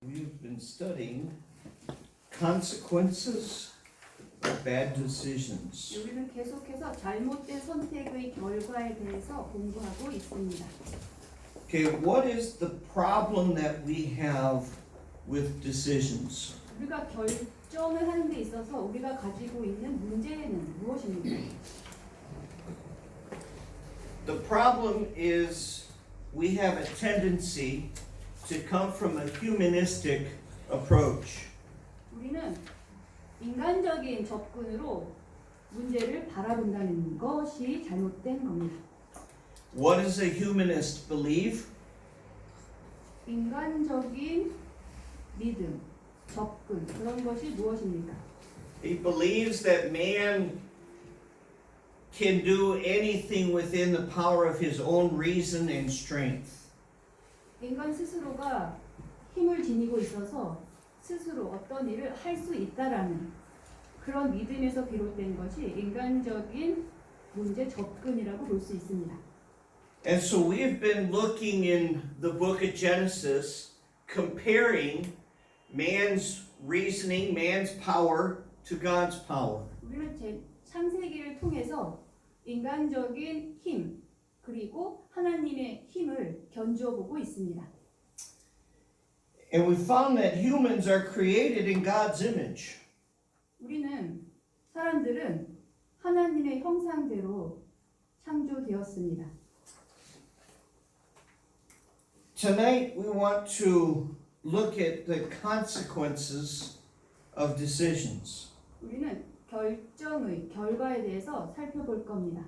We've been studying consequences of bad decisions. 우리는 계속해서 잘못된 선택의 결과에 대해서 공부하고 있습니다. Okay, what is the problem that we have with decisions? 우리가 결정을 하는 데 있어서 우리가 가지고 있는 문제는 무엇입니까? The problem is we have a tendency to come from a humanistic approach. 우리는 인간적인 접근으로 문제를 바라본다는 것이 잘못된 겁니다. What does a humanist believe? 인간적인 믿음, 접근, 그런 것이 무엇입니까? He believes that man can do anything within the power of his own reason and strength. 인간 스스로가 힘을 지니고 있어서 스스로 어떤 일을 할 수 있다라는 그런 믿음에서 비롯된 것이 인간적인 문제 접근이라고 볼 수 있습니다. And so we've been looking in the book of Genesis, comparing man's reasoning, man's power to God's power. 우리는 창세기를 통해서 인간적인 힘 그리고 하나님의 힘을 견주어 보고 있습니다. And we found that humans are created in God's image. 우리는 사람들은 하나님의 형상대로 창조되었습니다. Tonight we want to look at the consequences of decisions. 우리는 결정의 결과에 대해서 살펴볼 겁니다.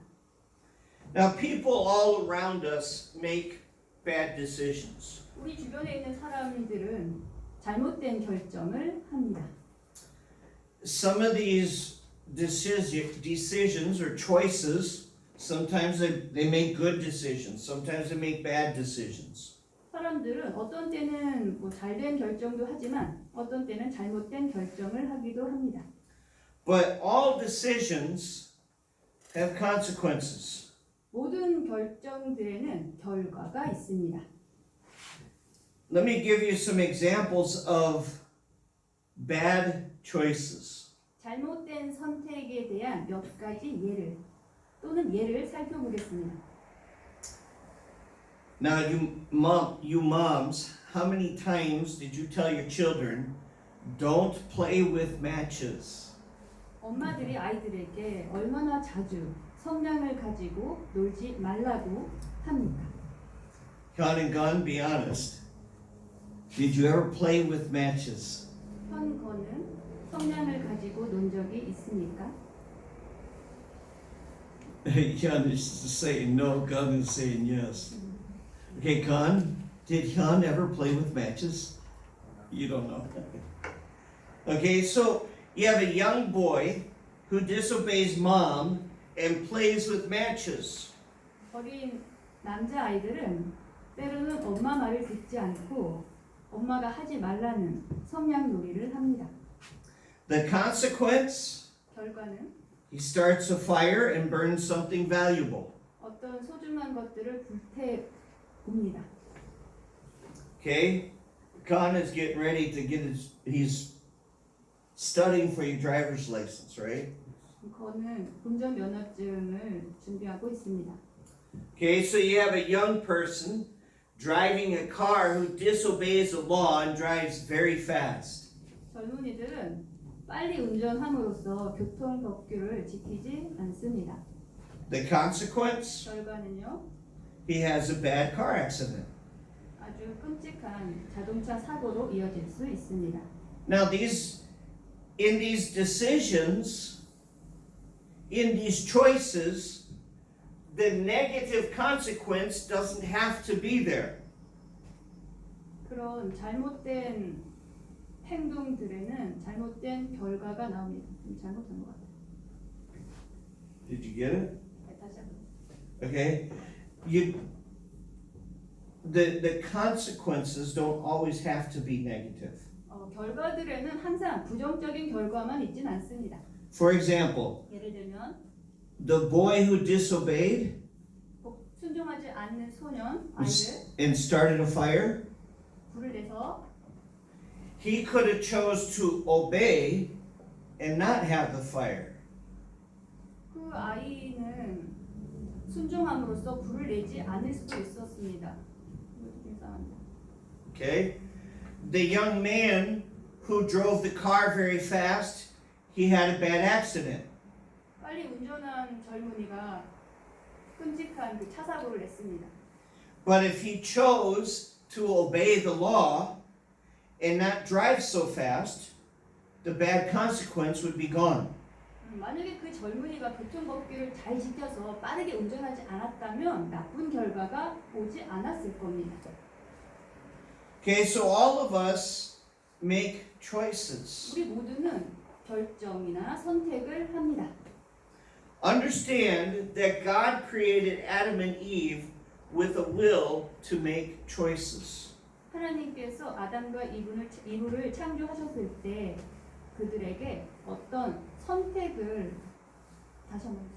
Now people all around us make bad decisions. 우리 주변에 있는 사람들은 잘못된 결정을 합니다. Some of these decisions or choices, sometimes they make good decisions, sometimes they make bad decisions. 사람들은 어떤 때는 잘된 결정도 하지만 어떤 때는 잘못된 결정을 하기도 합니다. But all decisions have consequences. 모든 결정들에는 결과가 있습니다. Let me give you some examples of bad choices. 잘못된 선택에 대한 몇 가지 예를 살펴보겠습니다. Now, you moms, how many times did you tell your children, don't play with matches? 엄마들이 아이들에게 얼마나 자주 성냥을 가지고 놀지 말라고 합니까? Con and Gun, be honest. Did you ever play with matches? 현건은 성냥을 가지고 논 적이 있습니까? Hyun is saying no, Gun is saying yes. Okay, Con, did Hyun ever play with matches? You don't know. Okay, so you have a young boy who disobeys mom and plays with matches. 어린 남자 아이들은 때로는 엄마 말을 듣지 않고 엄마가 하지 말라는 성냥놀이를 합니다. The consequence, 결과는 he starts a fire and burns something valuable. 어떤 소중한 것들을 불태웁니다. Okay, Con is getting ready to get he's studying for your driver's license, right? 그거는 운전면허증을 준비하고 있습니다. Okay, so you have a young person driving a car who disobeys the law and drives very fast. 젊은이들은 빨리 운전함으로써 교통법규를 지키지 않습니다. The consequence, 결과는요, he has a bad car accident. 아주 끔찍한 자동차 사고로 이어질 수 있습니다. Now in these decisions, in these choices, the negative consequence doesn't have to be there. 그런 잘못된 행동들에는 잘못된 결과가 나옵니다. 좀 잘못한 것 같아요. Did you get it? 다시 한번. Okay. The consequences don't always have to be negative. 결과들에는 항상 부정적인 결과만 있진 않습니다. For example, 예를 들면 the boy who disobeyed 순종하지 않는 소년 아이들 and started a fire, 불을 내서 he could have chose to obey and not have the fire. 그 아이는 순종함으로써 불을 내지 않을 수도 있었습니다. Okay? The young man who drove the car very fast, he had a bad accident. 빨리 운전한 젊은이가 끔찍한 그 차 사고를 냈습니다. But if he chose to obey the law and not drive so fast, the bad consequence would be gone. 만약에 그 젊은이가 교통법규를 잘 지켜서 빠르게 운전하지 않았다면 나쁜 결과가 오지 않았을 겁니다. Okay, so all of us make choices. 우리 모두는 결정이나 선택을 합니다. Understand that God created Adam and Eve with a will to make choices. 하나님께서 아담과 이브를 창조하셨을 때 그들에게 어떤 선택을 다시 한번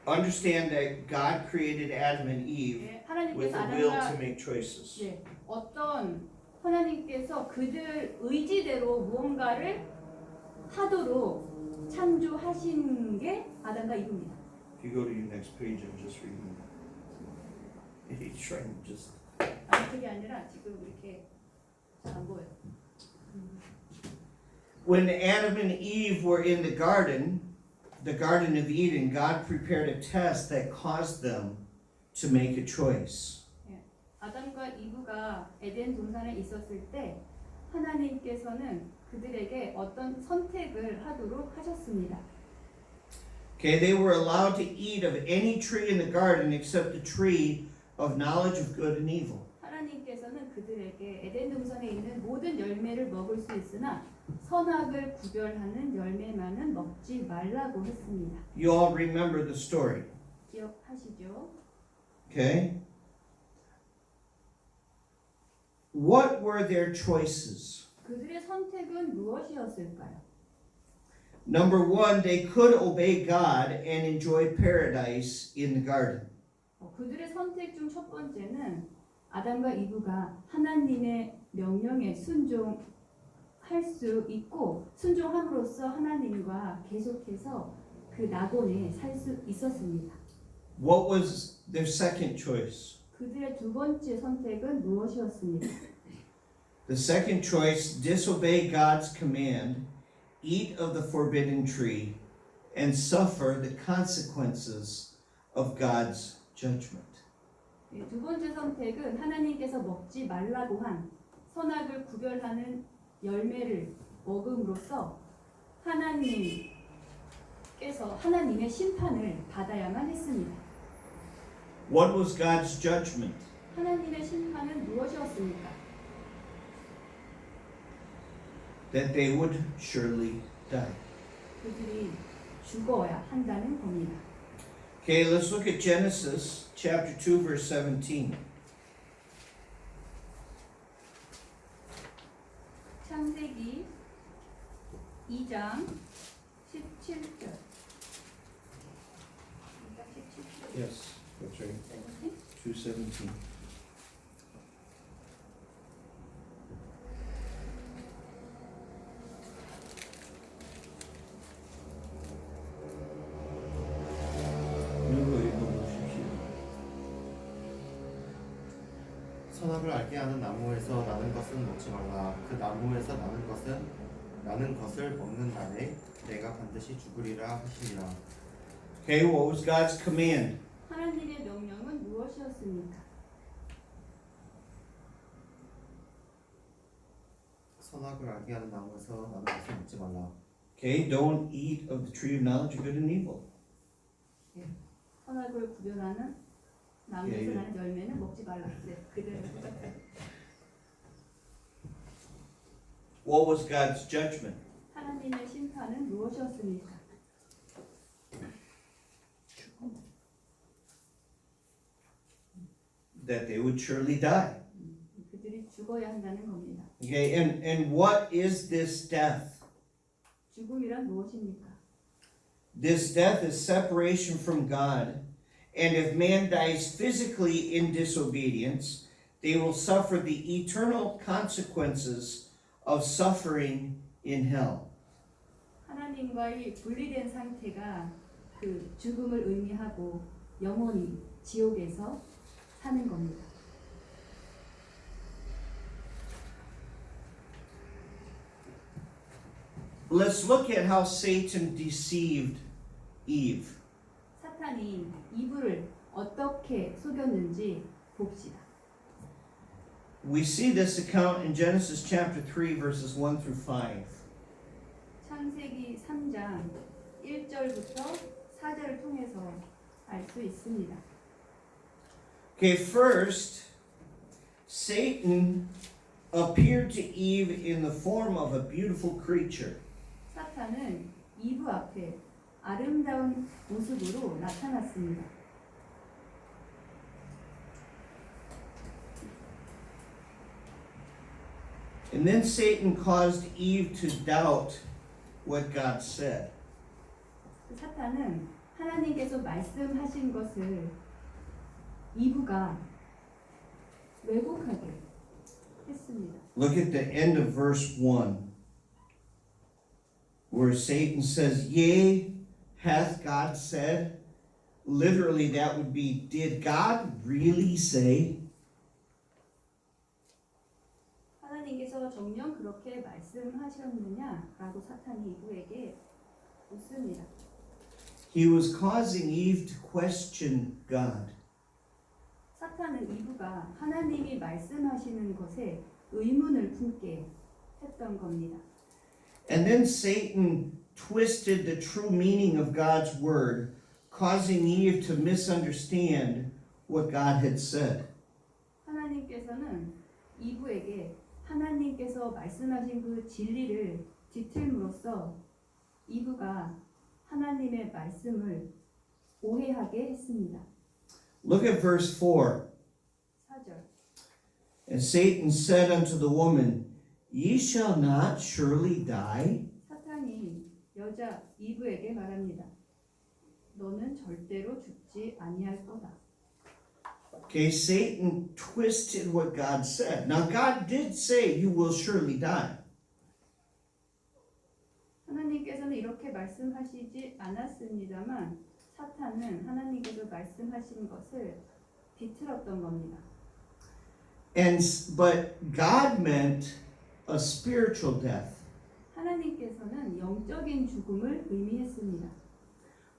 Understand that God created Adam and Eve 네, with 하나님께서 a will to 아담과 make choices. 네, 어떤 하나님께서 그들 의지대로 무언가를 하도록 창조하신 게 아담과 이브입니다. If you go to your next page, I'm just reading. He's trying to just. 그게 아니라 지금 이렇게 잘 안 보여요. When Adam and Eve were in the Garden of Eden, God prepared a test that caused them to make a choice. 아담과 이브가 에덴 동산에 있었을 때 하나님께서는 그들에게 어떤 선택을 하도록 하셨습니다. Okay, they were allowed to eat of any tree in the garden except the tree of knowledge of good and evil. 하나님께서는 그들에게 에덴 동산에 있는 모든 열매를 먹을 수 있으나 선악을 구별하는 열매만은 먹지 말라고 했습니다. You all remember the story, 기억하시죠? okay? What were their choices? 그들의 선택은 무엇이었을까요? Number one, they could obey God and enjoy paradise in the garden. 그들의 선택 중 첫 번째는 아담과 이브가 하나님의 명령에 순종할 수 있고 순종함으로써 하나님과 계속해서 그 낙원에 살 수 있었습니다. What was their second choice? 그들의 두 번째 선택은 무엇이었습니까? The second choice, disobey God's command, eat of the forbidden tree, and suffer the consequences of God's judgment. 두 번째 선택은 하나님께서 먹지 말라고 한 선악을 구별하는 열매를 먹음으로써 하나님께서 하나님의 심판을 받아야만 했습니다. What was God's judgment? 하나님의 심판은 무엇이었습니까? That they would surely die. 그들이 죽어야 한다는 겁니다. Okay, let's look at Genesis chapter 2, verse 17. 창세기 2장 17절. Yes, that's right. 2:17. 누구 읽어보십시오. 선악을 알게 하는 나무에서 나는 것은 먹지 말라. 그 나무에서 나는 것을 먹는 날에 내가 반드시 죽으리라 하시니라. Okay, what was God's command? 하나님의 명령은 무엇이었습니까? 선악을 알게 하는 나무에서 나는 것을 먹지 말라. Okay, don't eat of the tree of knowledge of good and evil. 선악을 구별하는 나무에서 예. 나는 열매는 먹지 말라. 네, 그대로 똑같아요. What was God's judgment? 하나님의 심판은 무엇이었습니까? That they would surely die. 그들이 죽어야 한다는 겁니다. Okay, and what is this death? 죽음이란 무엇입니까? This death is separation from God, and if man dies physically in disobedience, they will suffer the eternal consequences of suffering in hell. 하나님과의 분리된 상태가 그 죽음을 의미하고 영원히 지옥에서 사는 겁니다. Let's look at how Satan deceived Eve. 사탄이 이브를 어떻게 속였는지 봅시다. We see this account in Genesis chapter 3 verses 1 through 5. 창세기 3장 1절부터 4절을 통해서 알 수 있습니다. Okay, first, Satan appeared to Eve in the form of a beautiful creature. 사탄은 이브 앞에 아름다운 모습으로 나타났습니다. And then Satan caused Eve to doubt what God said. 사탄은 하나님께서 말씀하신 것을 이브가 왜곡하게 했습니다. Look at the end of verse 1, where Satan says, Yea, hath God said? Literally, that would be, did God really say? 하나님께서 정녕 그렇게 말씀하셨느냐라고 사탄이 이브에게 묻습니다. He was causing Eve to question God. 사탄은 이브가 하나님이 말씀하시는 것에 의문을 품게 했던 겁니다. And then Satan twisted the true meaning of God's word, causing Eve to misunderstand what God had said. 하나님께서는 이브에게 하나님께서 말씀하신 그 진리를 뒤틀므로써 이브가 하나님의 말씀을 오해하게 했습니다. Look at verse 4. 4절. And Satan said unto the woman, Ye shall not surely die? 사탄이 여자 이브에게 말합니다. 너는 절대로 죽지 아니할 거다. Okay, Satan twisted what God said. Now, God did say, You will surely die. 하나님께서는 이렇게 말씀하시지 않았습니다만 사탄은 하나님께서 말씀하신 것을 비틀었던 겁니다. But God meant a spiritual death. 하나님께서는 영적인 죽음을 의미했습니다.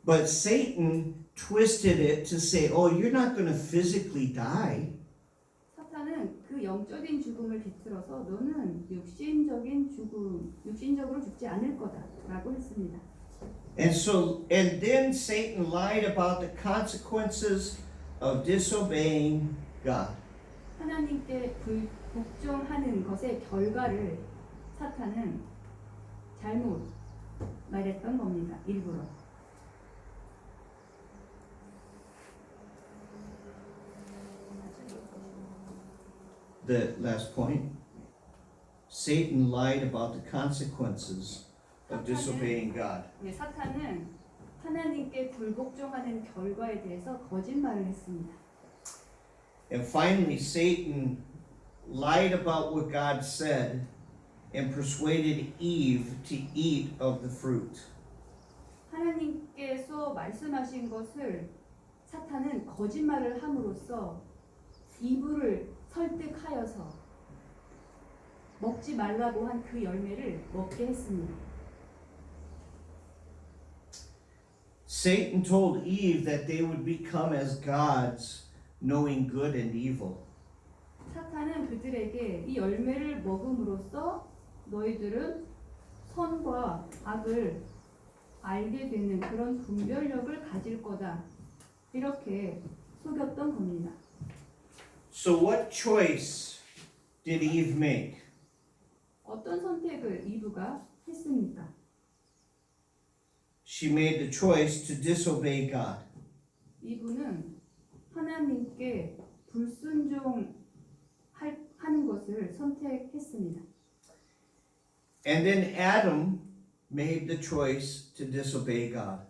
But Satan twisted it to say, Oh, you're not going to physically die. 사탄은 그 영적인 죽음을 비틀어서 너는 육신적으로 죽지 않을 거다라고 했습니다. And then Satan lied about the consequences of disobeying God. 하나님께 불복종하는 것의 결과를 사탄은 잘못 말했던 겁니다. 일부러. The last point. Satan lied about the consequences of disobeying God. 네, 사탄은 하나님께 불복종하는 결과에 대해서 거짓말을 했습니다. And finally, Satan lied about what God said and persuaded Eve to eat of the fruit. 하나님께서 말씀하신 것을 사탄은 거짓말을 함으로써 이브를 설득하여서 먹지 말라고 한 그 열매를 먹게 했습니다. Satan told Eve that they would become as gods, knowing good and evil. 사탄은 그들에게 이 열매를 먹음으로써 너희들은 선과 악을 알게 되는 그런 분별력을 가질 거다. 이렇게 속였던 겁니다. So what choice did Eve make? 어떤 선택을 이브가 했습니까? She made the choice to disobey God. 이브는 하나님께 불순종하는 것을 선택했습니다. And then Adam made the choice to disobey God.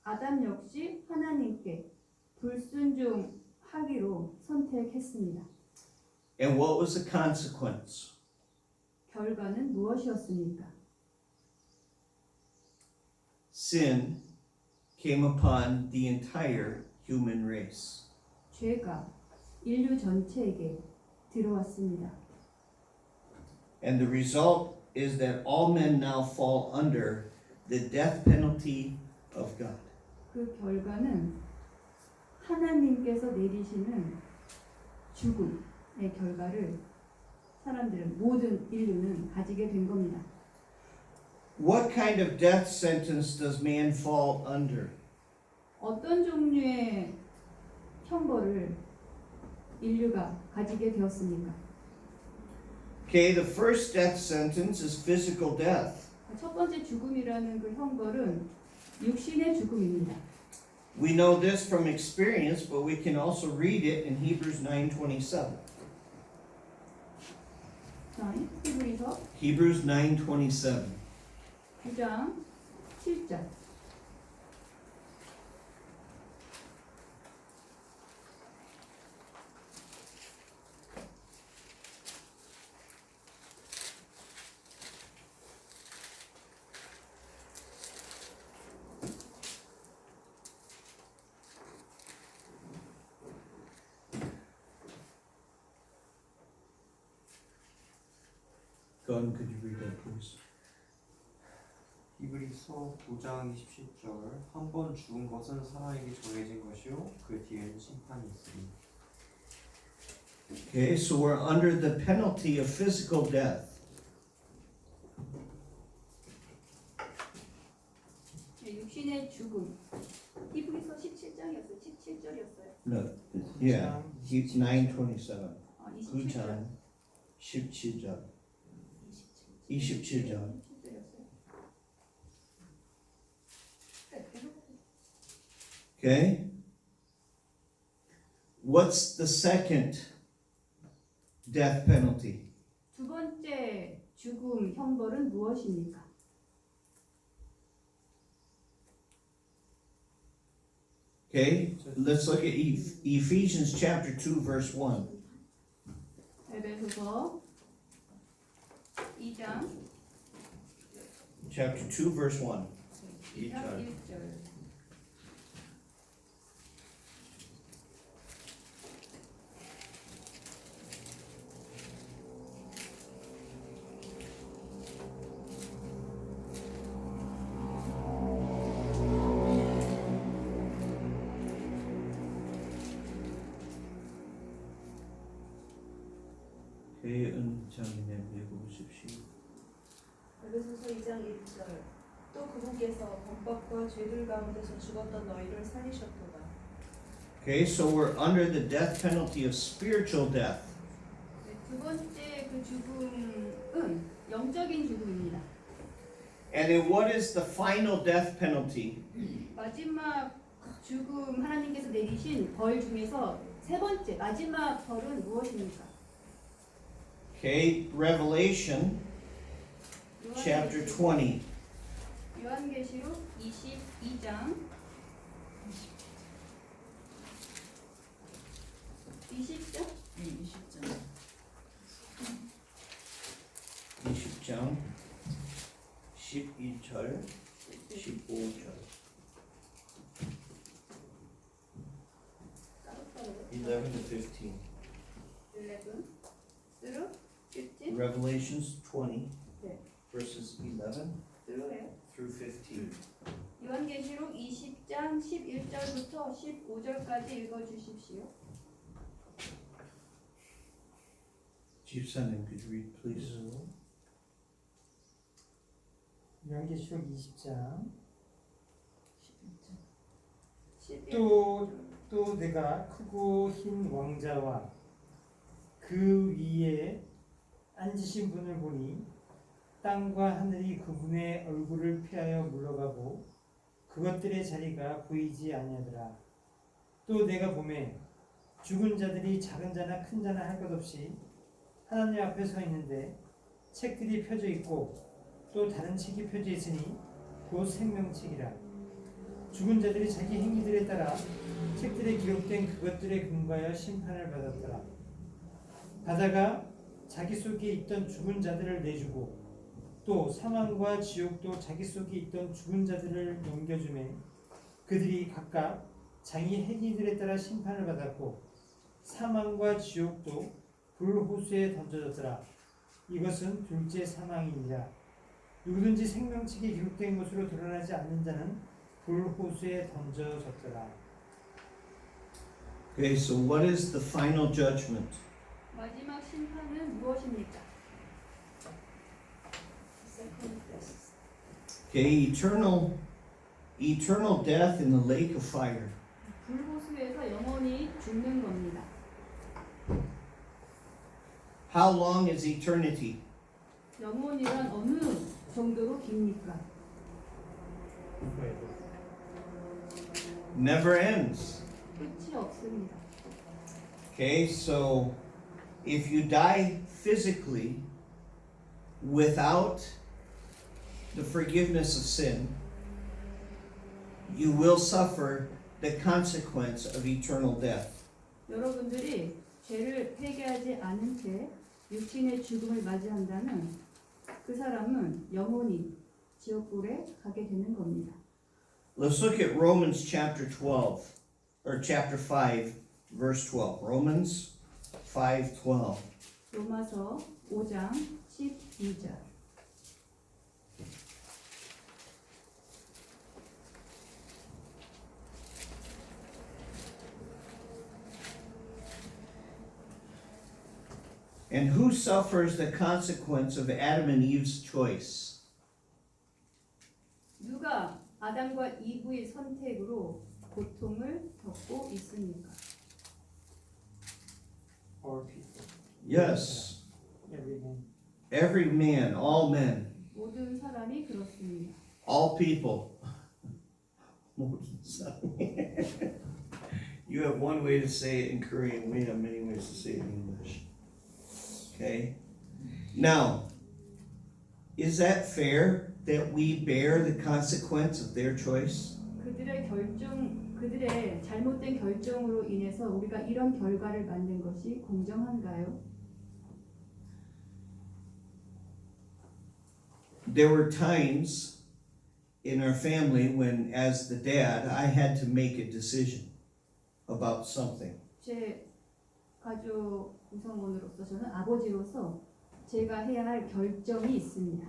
아담 역시 하나님께 불순종하기로 선택했습니다. And what was the consequence? 결과는 무엇이었습니까? Sin came upon the entire human race. 죄가 인류 전체에게 들어왔습니다. And the result is that all men now fall under the death penalty of God. 그 결과는 하나님께서 내리시는 죽음의 결과를 사람들은 모든 인류는 가지게 된 겁니다. What kind of death sentence does man fall under? 어떤 종류의 형벌을 인류가 가지게 되었습니까? Okay, the first death sentence is physical death. 첫 번째 죽음이라는 그 형벌은 육신의 죽음입니다. We know this from experience, but we can also read it in Hebrews 9:27. 자, 히브리서 Hebrews 9:27. 9장 7절. Go ahead, could you read that, please? 히브리서 9장 27절 한 번 죽은 것은 사람에게 정해진 것이요 그 뒤에는 심판이 있으니. Okay, so we're under the penalty of physical death. 육신의 죽음. 히브리서 17장이었어요. 17절이었어요. No, yeah, 9:27. 9장 17절. 27절. Okay? What's the second death penalty? 두 번째 죽음 형벌은 무엇입니까? Okay? Let's look at Ephesians chapter 2 verse 1. 에베소서 2장 Chapter 2 verse 1. 1절. Okay, 은장님 읽어보십시오. 에베소서 2장 1절 또 그분께서 범법과 죄들 가운데서 죽었던 너희를 살리셨도다. Okay, so we're under the death penalty of spiritual death. 네, 두 번째 그 죽음은 영적인 죽음입니다. And then what is the final death penalty? 마지막 죽음 하나님께서 내리신 벌 중에서 세 번째 마지막 벌은 무엇입니까? Okay, Revelation chapter 20. 요한계시록 22장 20절? 20장 12절 15절 11 to 15. 11 through 15 Revelations 20 네. verses 11 through예요. through 15. 요한계시록 20장 11절부터 15절까지 읽어주십시오. 집사님, could you read please? 요한계시록 20장 11절. 또 내가 크고 흰 왕자와 그 위에 앉으신 분을 보니 땅과 하늘이 그분의 얼굴을 피하여 물러가고 그것들의 자리가 보이지 아니하더라. 또 내가 보매 죽은 자들이 작은 자나 큰 자나 할 것 없이 하나님 앞에 서 있는데 책들이 펴져 있고 또 다른 책이 펴져 있으니 곧 생명책이라. 죽은 자들이 자기 행위들에 따라 책들에 기록된 그것들에 근거하여 심판을 받았더라. 바다가 자기 속에 있던 죽은 자들을 내주고 또 사망과 지옥도 자기 속에 있던 죽은 자들을 넘겨주매 그들이 각각 자기 행위들에 따라 심판을 받았고 사망과 지옥도 불호수에 던져졌더라. 이것은 둘째 사망이니라. 누구든지 생명책에 기록된 것으로 드러나지 않는 자는 불호수에 던져졌더라. Okay, so what is the final judgment? 마지막 심판은 무엇입니까? Second best. Okay, eternal death in the lake of fire. 불호수에서 영원히 죽는 겁니다. How long is eternity? 영원이란 어느 정도로 깁니까? Never ends. 끝이 없습니다. Okay, so if you die physically without the forgiveness of sin, you will suffer the consequence of eternal death. 여러분들이 죄를 회개하지 않은 채 육신의 죽음을 맞이한다면 그 사람은 영원히 지옥불에 가게 되는 겁니다. Let's look at Romans chapter 12, or chapter 5, verse 12. Romans 5:12. 로마서 5장 12절. And who suffers the consequence of Adam and Eve's choice? 누가 아담과 이브의 선택으로 고통을 겪고 있습니까? All people. Yes, Every man. every man, all men, 모든 사람이 그렇습니다. all people. 모든 사람. You have one way to say it in Korean, we have many ways to say it in English. Okay? Now, is that fair that we bear the consequence of their choice? 그들의 잘못된 결정으로 인해서 우리가 이런 결과를 맞는 것이 공정한가요? There were times in our family when, as the dad, I had to make a decision about something. 제 가족 구성원으로서 저는 아버지로서 제가 해야 할 결정이 있습니다.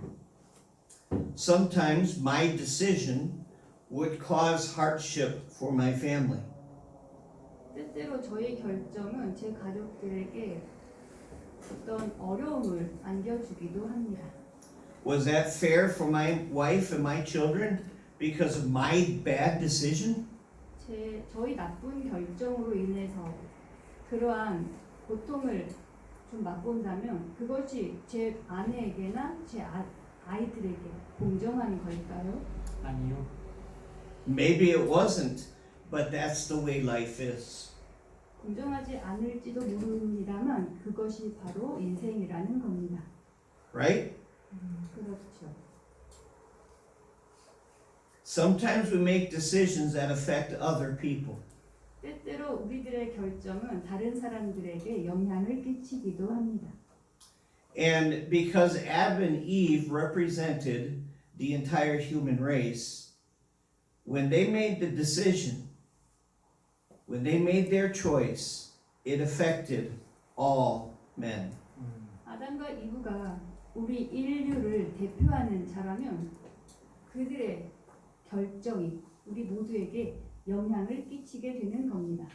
Sometimes my decision would cause hardship for my family. 때때로 저의 결정은 제 가족들에게 어떤 어려움을 안겨주기도 합니다. Was that fair for my wife and my children because of my bad decision? 저희 나쁜 결정으로 인해서 그러한 고통을 좀 맛본다면 그것이 제 아내에게나 제 아이들에게 공정한 걸까요? 아니요. Maybe it wasn't, but that's the way life is. 공정하지 않을지도 모릅니다만 그것이 바로 인생이라는 겁니다. Right? 그렇죠. Sometimes we make decisions that affect other people. 때때로 우리들의 결정은 다른 사람들에게 영향을 끼치기도 합니다. And because Adam and Eve represented the entire human race, when they made the decision, when they made their choice, it affected all men. 아담과 이브가 우리 인류를 대표하는 자라면 그들의 결정이 우리 모두에게 영향을 끼치게 되는 겁니다.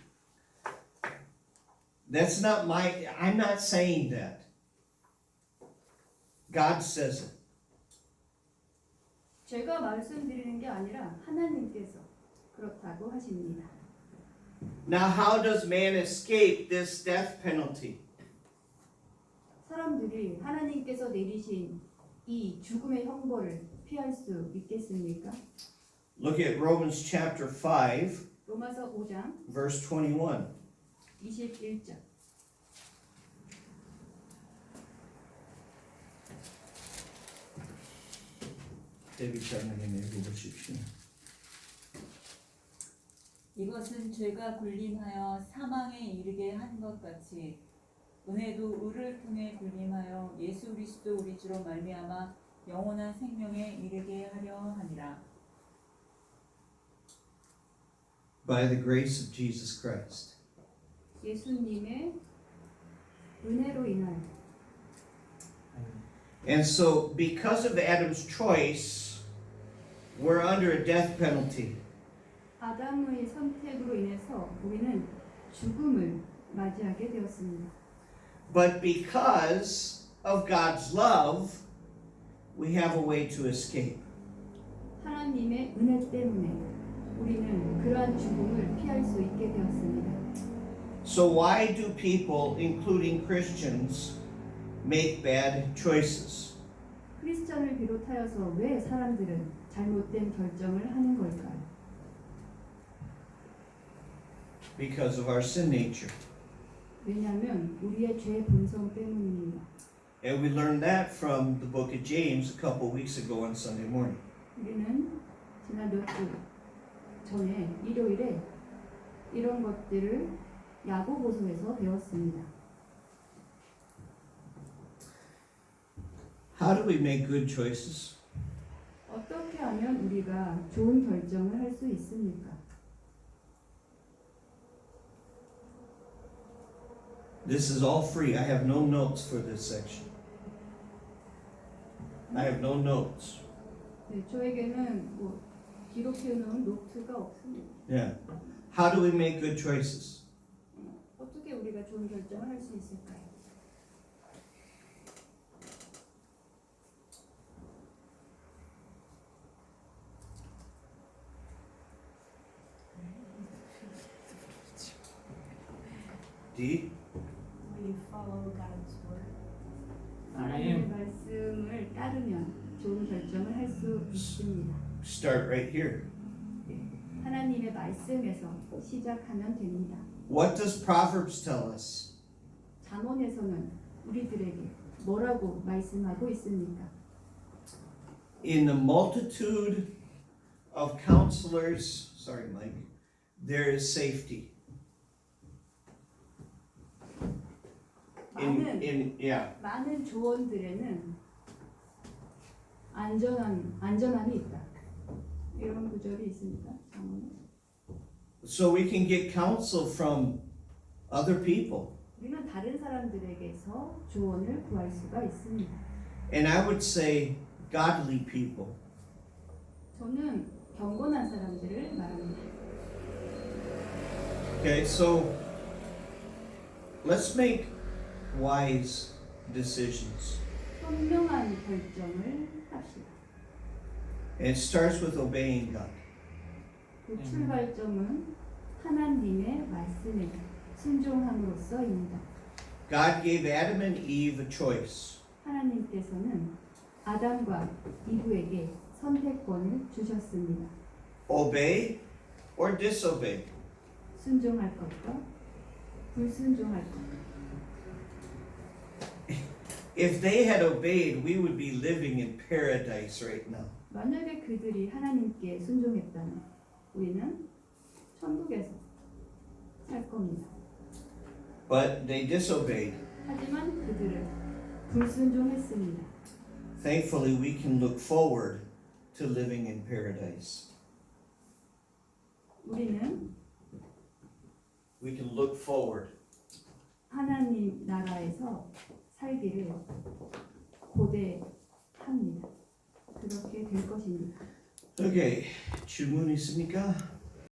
That's not I'm not saying that. God says it. 제가 말씀드리는 게 아니라 하나님께서 그렇다고 하십니다. Now, how does man escape this death penalty? 사람들이 하나님께서 내리신 이 죽음의 형벌을 피할 수 있겠습니까? Look at Romans chapter 5, 로마서 5장 verse 21. 21절. 데뷔 장면에 읽어보십시오. 이것은 죄가 군림하여 사망에 이르게 한 것 같이 은혜도 의를 통해 군림하여 예수 그리스도 우리 주로 말미암아 영원한 생명에 이르게 하려 하니라. By the grace of Jesus Christ. 예수님의 은혜로 인하여. And so, because of Adam's choice, we're under a death penalty. 아담의 선택으로 인해서 우리는 죽음을 맞이하게 되었습니다. But because of God's love, we have a way to escape. 하나님의 은혜 때문에 우리는 그러한 죽음을 피할 수 있게 되었습니다. So why do people, including Christians, make bad choices? 크리스천을 비롯하여서 왜 사람들은 잘못된 결정을 하는 걸까요? Because of our sin nature. 왜냐하면 우리의 죄 본성 때문입니다. And we learned that from the book of James a couple weeks ago on Sunday morning. 우리는 지난 몇 주 전에 일요일에 이런 것들을 야고보서에서 배웠습니다. How do we make good choices? 어떻게 하면 우리가 좋은 결정을 할 수 있습니까? This is all free. I have no notes for this section. I have no notes. 네, 저에게는 뭐 기록해 놓은 노트가 없습니다. Yeah. How do we make good choices? 어떻게 우리가 좋은 결정을 할 수 있을까요? D? We follow God's word. 하나님의 말씀을 따르면 좋은 결정을 할 수 있습니다. Start right here. 하나님의 말씀에서 시작하면 됩니다. What does Proverbs tell us? 잠언에서는 우리들에게 뭐라고 말씀하고 있습니까? In the multitude of counselors, sorry, Mike, there is safety. 많은 조언들에는 안전함이 있다. 이런 구절이 있습니다. 잠언에. So we can get counsel from other people. 우리는 다른 사람들에게서 조언을 구할 수가 있습니다. And I would say godly people. 저는 경건한 사람들을 말합니다. Okay, so let's make wise decisions. 현명한 결정을 합시다. And it starts with obeying God. 그 출발점은 하나님의 말씀에 순종함으로써입니다. God gave Adam and Eve a choice. 하나님께서는 아담과 이브에게 선택권을 주셨습니다. Obey or disobey. 순종할 것과 불순종할 것. If they had obeyed, we would be living in paradise right now. 만약에 그들이 하나님께 순종했다면 우리는 천국에서 살 겁니다. But they disobeyed. 하지만 그들은 불순종했습니다. Thankfully, we can look forward to living in paradise. 우리는 We can look forward. 하나님 나라에서 살기를 고대합니다. 그렇게 될 것입니다. Okay, 질문 있습니까?